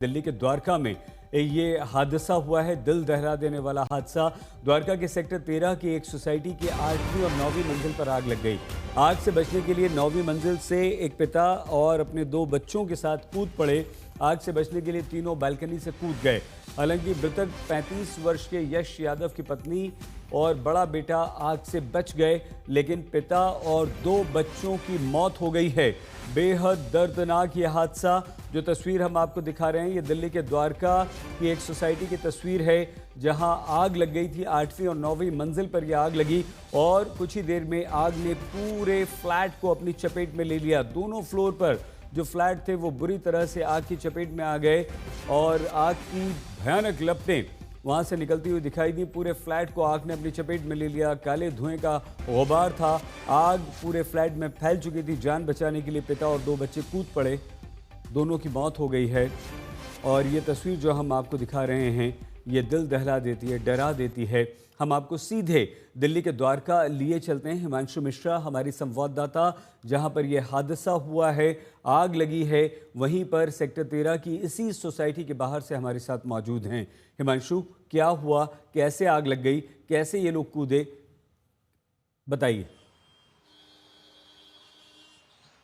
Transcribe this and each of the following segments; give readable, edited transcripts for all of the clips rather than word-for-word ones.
दिल्ली के द्वारका में ये हादसा हुआ है, दिल दहला देने वाला हादसा। द्वारका के सेक्टर 13 की एक सोसाइटी की 8वीं और 9वीं मंजिल पर आग लग गई। आग से बचने के लिए 9वीं मंजिल से एक पिता और अपने 2 बच्चों के साथ कूद पड़े। आग से बचने के लिए तीनों बालकनी से कूद गए। हालांकि मृतक 35 वर्ष के यश यादव की पत्नी और बड़ा बेटा आग से बच गए, लेकिन पिता और 2 बच्चों की मौत हो गई है। बेहद दर्दनाक ये हादसा। जो तस्वीर हम आपको दिखा रहे हैं, ये दिल्ली के द्वारका की एक सोसाइटी की तस्वीर है, जहां आग लग गई थी। 8वीं और 9वीं मंजिल पर यह आग लगी और कुछ ही देर में आग ने पूरे फ्लैट को अपनी चपेट में ले लिया। दोनों फ्लोर पर जो फ्लैट थे वो बुरी तरह से आग की चपेट में आ गए और आग की भयानक लपटें वहां से निकलती हुई दिखाई दी। पूरे फ्लैट को आग ने अपनी चपेट में ले लिया। काले धुएं का गुबार था। आग पूरे फ्लैट में फैल चुकी थी। जान बचाने के लिए पिता और 2 बच्चे कूद पड़े। दोनों की मौत हो गई है। और ये तस्वीर जो हम आपको दिखा रहे हैं, ये दिल दहला देती है, डरा देती है। हम आपको सीधे दिल्ली के द्वारका लिए चलते हैं। हिमांशु मिश्रा हमारी संवाददाता, जहां पर यह हादसा हुआ है, आग लगी है, वहीं पर सेक्टर 13 की इसी सोसाइटी के बाहर से हमारे साथ मौजूद हैं। हिमांशु, क्या हुआ, कैसे आग लग गई, कैसे ये लोग कूदे, बताइए।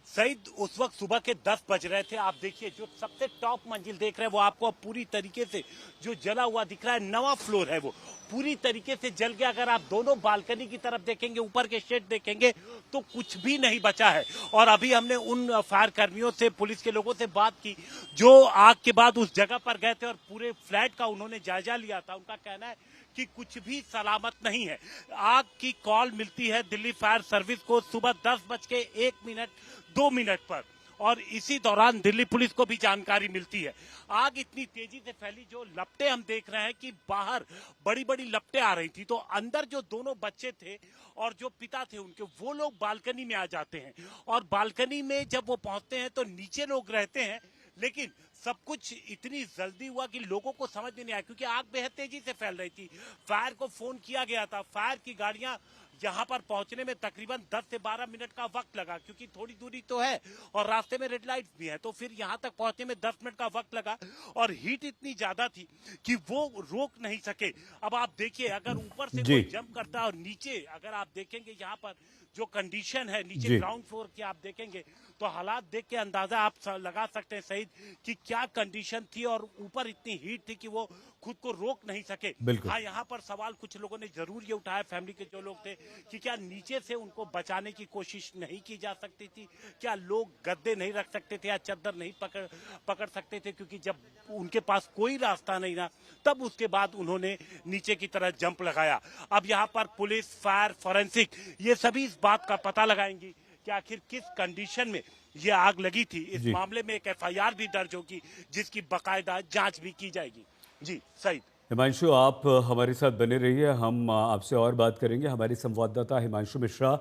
सईद, उस वक्त सुबह के 10 बज रहे थे। आप देखिए, जो सबसे टॉप मंजिल देख रहे हैं वो आपको पूरी तरीके से जो जला हुआ दिख रहा है, 9वां फ्लोर है, वो पूरी तरीके से जल गया। अगर आप दोनों बालकनी की तरफ देखेंगे, ऊपर के शेड देखेंगे, तो कुछ भी नहीं बचा है। और अभी हमने उन फायर कर्मियों से, पुलिस के लोगों से बात की जो आग के बाद उस जगह पर गए थे और पूरे फ्लैट का उन्होंने जायजा लिया था। उनका कहना है कि कुछ भी सलामत नहीं है। आग की कॉल मिलती है दिल्ली फायर सर्विस को सुबह 10:01 पर, और इसी दौरान दिल्ली पुलिस को भी जानकारी मिलती है। आग इतनी तेजी से फैली, जो लपटें हम देख रहे हैं कि बाहर बड़ी बड़ी लपटें आ रही थी, तो अंदर जो दोनों बच्चे थे और जो पिता थे उनके, वो लोग बालकनी में आ जाते हैं। और बालकनी में जब वो पहुंचते हैं तो नीचे लोग रहते हैं, लेकिन सब कुछ इतनी जल्दी हुआ कि लोगों को समझ में नहीं आया, क्योंकि आग बेहद तेजी से फैल रही थी। फायर को फोन किया गया था। फायर की गाड़ियां यहाँ पर पहुंचने में तकरीबन 10 से 12 मिनट का वक्त लगा, क्योंकि थोड़ी दूरी तो है और रास्ते में रेड लाइट भी है, तो फिर यहाँ तक पहुंचने में 10 मिनट का वक्त लगा। और हीट इतनी ज्यादा थी कि वो रोक नहीं सके। अब आप देखिए, अगर ऊपर से कोई जंप करता है और नीचे अगर आप देखेंगे यहाँ पर जो कंडीशन है नीचे ग्राउंड फ्लोर की, आप देखेंगे तो हालात देख के अंदाजा आप लगा सकते हैं सही कि क्या कंडीशन थी। और ऊपर इतनी हीट थी कि वो खुद को रोक नहीं सके। हाँ, यहाँ पर सवाल कुछ लोगों ने जरूर ये उठाया, फैमिली के जो लोग थे, कि क्या नीचे से उनको बचाने की कोशिश नहीं की जा सकती थी? क्या लोग गद्दे नहीं रख सकते थे या चद्दर नहीं पकड़ सकते थे? क्योंकि जब उनके पास कोई रास्ता नहीं था, तब उसके बाद उन्होंने नीचे की तरफ जंप लगाया। अब यहाँ पर पुलिस, फायर, फॉरेंसिक, ये सभी इस बात का पता लगाएंगी कि आखिर किस कंडीशन में ये आग लगी थी। इस मामले में एक FIR भी दर्ज होगी, जिसकी बाकायदा जांच भी की जाएगी। जी सईद। हिमांशु, आप हमारे साथ बने रहिए, हम आपसे और बात करेंगे। हमारे संवाददाता हिमांशु मिश्रा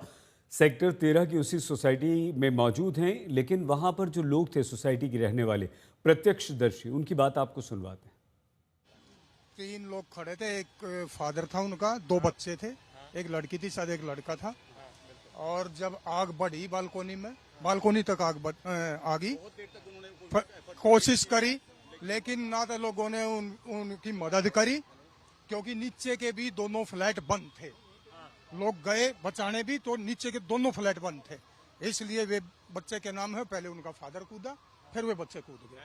सेक्टर 13 की उसी सोसाइटी में मौजूद हैं, लेकिन वहां पर जो लोग थे सोसाइटी के रहने वाले, प्रत्यक्षदर्शी, उनकी बात आपको सुनवाते हैं। 3 लोग खड़े थे। एक फादर था उनका, 2 बच्चे थे, एक लड़की थी, शायद एक लड़का था। और जब आग बढ़ी बालकोनी तक आग आगी, कोशिश करी, लेकिन ना तो लोगों ने उनकी मदद करी, क्योंकि नीचे के भी दोनों फ्लैट बंद थे। लोग गए बचाने भी, तो नीचे के दोनों फ्लैट बंद थे। इसलिए वे बच्चे के नाम है, पहले उनका फादर कूदा, फिर वे बच्चे कूद गए।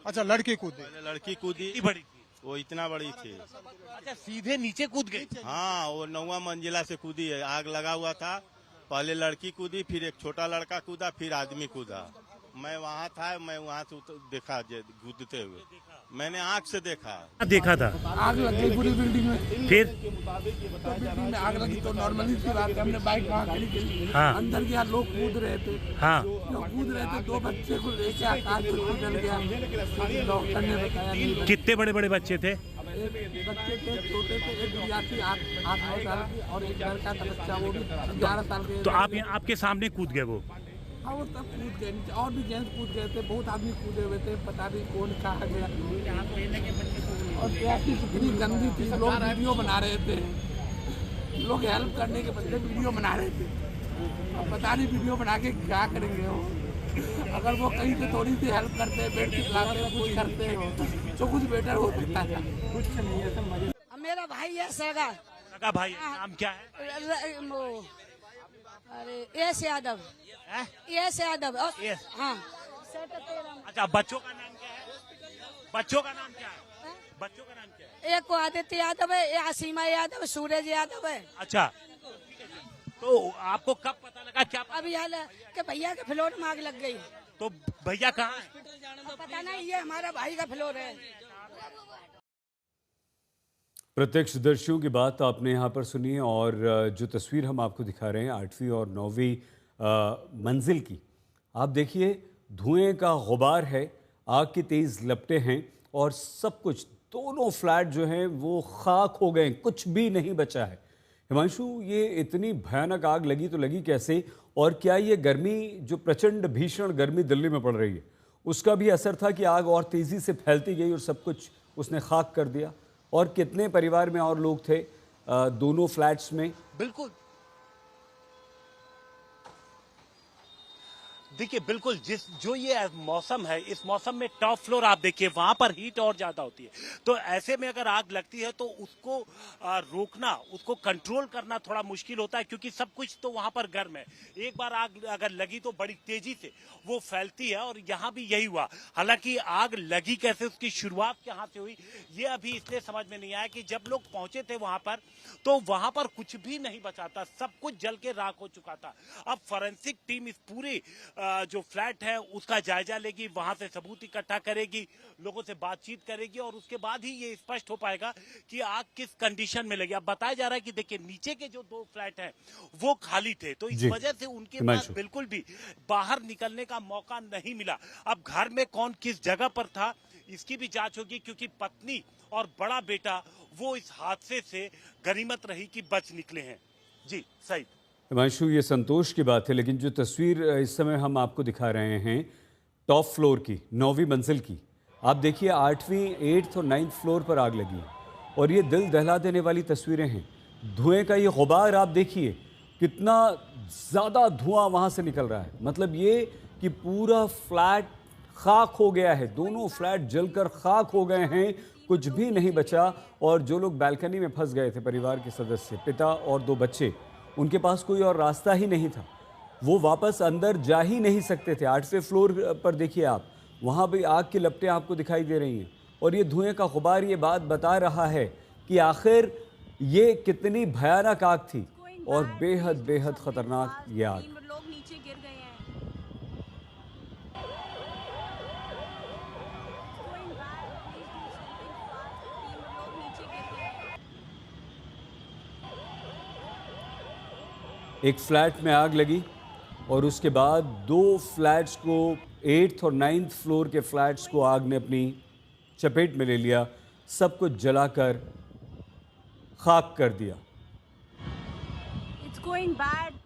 अच्छा, लड़की कूदी। लड़की कूदी, बड़ी थी, वो इतना बड़ी थी। अच्छा, सीधे नीचे कूद गई? हाँ, वो 9वां मंजिला से कूदी है। आग लगा हुआ था, पहले लड़की कूदी, फिर एक छोटा लड़का कूदा, फिर आदमी कूदा। मैं वहाँ था, मैं वहाँ से देखा कूदते हुए, मैंने आँख से देखा था। आग लग गई पूरी बिल्डिंग में। फिर तो बिल्डिंग में आग लगी तो नॉर्मली सी बात है, हमने बाइक वहाँ खड़ी की। हाँ। अंदर गया, लोग कूद रहे थे। हाँ। लोग कूद रहे थे, 2 बच्चे को लेके आकाश में कूदल गया। डॉक्टर ने बताया। कितने बड़े बड़े बच्चे थे? एक बच्चे थे, छोटे थे, एक गुड़िया थी 8-9 साल की, और एक लड़का था बच्चा, वो भी 11 साल के। तो आपके सामने कूद गए वो? हाँ, वो सब कूद गए नीचे, और भी जेंट्स कूद गए थे, बहुत आदमी कूदे हुए थे, पता नहीं कौन कहाँ गया। और ट्रैफिक इतनी गंदी थी, लोग वीडियो बना रहे थे, लोग हेल्प करने के बदले वीडियो बना रहे थे। अब पता नहीं वीडियो बना के क्या करेंगे वो। अगर वो कहीं से थोड़ी सी हेल्प करते, बेड खिलाते, कुछ करते तो कुछ बेटर हो सकता था। कुछ नहीं है, सब मजे। मेरा भाई है सगा। सगा भाई है, नाम क्या है? अरे एस यादव। हैं? एस यादव। एस। हाँ। अच्छा, बच्चों का नाम क्या है? बच्चों का नाम क्या है? बच्चों का नाम क्या है? एक को आदित्य यादव है, एक असीमा यादव, सूरज यादव है। अच्छा, तो आपको कब पता लगा? क्या पता? अभी हाल कि भैया के फ्लोर में आग लग गई। तो भैया कहाँ है? पता नहीं, ये हमारा भाई का फ्लोर है। प्रत्यक्षदर्शियों की बात आपने यहाँ पर सुनी और जो तस्वीर हम आपको दिखा रहे हैं 8वीं और 9वीं मंजिल की, आप देखिए धुएं का गुबार है, आग की तेज़ लपटें हैं और सब कुछ, दोनों फ्लैट जो हैं वो खाक हो गए, कुछ भी नहीं बचा है। हिमांशु, ये इतनी भयानक आग लगी तो लगी कैसे, और क्या ये गर्मी, जो प्रचंड भीषण गर्मी दिल्ली में पड़ रही है, उसका भी असर था कि आग और तेज़ी से फैलती गई और सब कुछ उसने खाक कर दिया? और कितने परिवार में और लोग थे दोनों फ्लैट्स में? बिल्कुल, देखिए बिल्कुल, जो ये मौसम है, इस मौसम में टॉप फ्लोर आप देखिए, वहां पर हीट और ज्यादा होती है। तो ऐसे में अगर आग लगती है तो उसको रोकना, उसको कंट्रोल करना थोड़ा मुश्किल होता है, क्योंकि सब कुछ तो वहां पर गर्म है। एक बार आग अगर लगी तो बड़ी तेजी से वो फैलती है और यहाँ भी यही हुआ। हालांकि आग लगी कैसे, उसकी शुरुआत कहाँ से हुई, ये अभी इसलिए समझ में नहीं आया कि जब लोग पहुंचे थे वहां पर तो वहां पर कुछ भी नहीं बचा था, सब कुछ जल के राख हो चुका था। अब फॉरेंसिक टीम इस पूरे जो फ्लैट है उसका जायजा लेगी, वहां से सबूत इकट्ठा करेगी, लोगों से बातचीत करेगी और उसके बाद ही ये स्पष्ट हो पाएगा कि आग किस कंडीशन में लगी। अब बताया जा रहा है कि देखिए नीचे के जो 2 फ्लैट हैं वो खाली थे, तो इस वजह से उनके पास बिल्कुल भी बाहर निकलने का मौका नहीं मिला। अब घर में कौन किस जगह पर था इसकी भी जांच होगी, क्योंकि पत्नी और बड़ा बेटा वो इस हादसे से गनीमत रही कि बच निकले हैं। जी सही हिमांशु, ये संतोष की बात है, लेकिन जो तस्वीर इस समय हम आपको दिखा रहे हैं टॉप फ्लोर की, 9वीं मंजिल की, आप देखिए 8वीं, 8th और 9th फ्लोर पर आग लगी है और ये दिल दहला देने वाली तस्वीरें हैं। धुएं का ये गुबार आप देखिए, कितना ज़्यादा धुआं वहाँ से निकल रहा है। मतलब ये कि पूरा फ्लैट खाक हो गया है, दोनों फ्लैट जलकर खाक हो गए हैं, कुछ भी नहीं बचा। और जो लोग बालकनी में फंस गए थे, परिवार के सदस्य, पिता और 2 बच्चे, उनके पास कोई और रास्ता ही नहीं था, वो वापस अंदर जा ही नहीं सकते थे। 8वें फ्लोर पर देखिए आप, वहाँ भी आग की लपटें आपको दिखाई दे रही हैं और ये धुएं का गुबार ये बात बता रहा है कि आखिर ये कितनी भयानक आग थी और बेहद बेहद खतरनाक ये आग। लोग नीचे गिर गए हैं। एक फ्लैट में आग लगी और उसके बाद 2 फ्लैट्स को, 8th और 9th फ्लोर के फ्लैट्स को आग ने अपनी चपेट में ले लिया, सब कुछ जलाकर खाक कर दिया। It's going bad.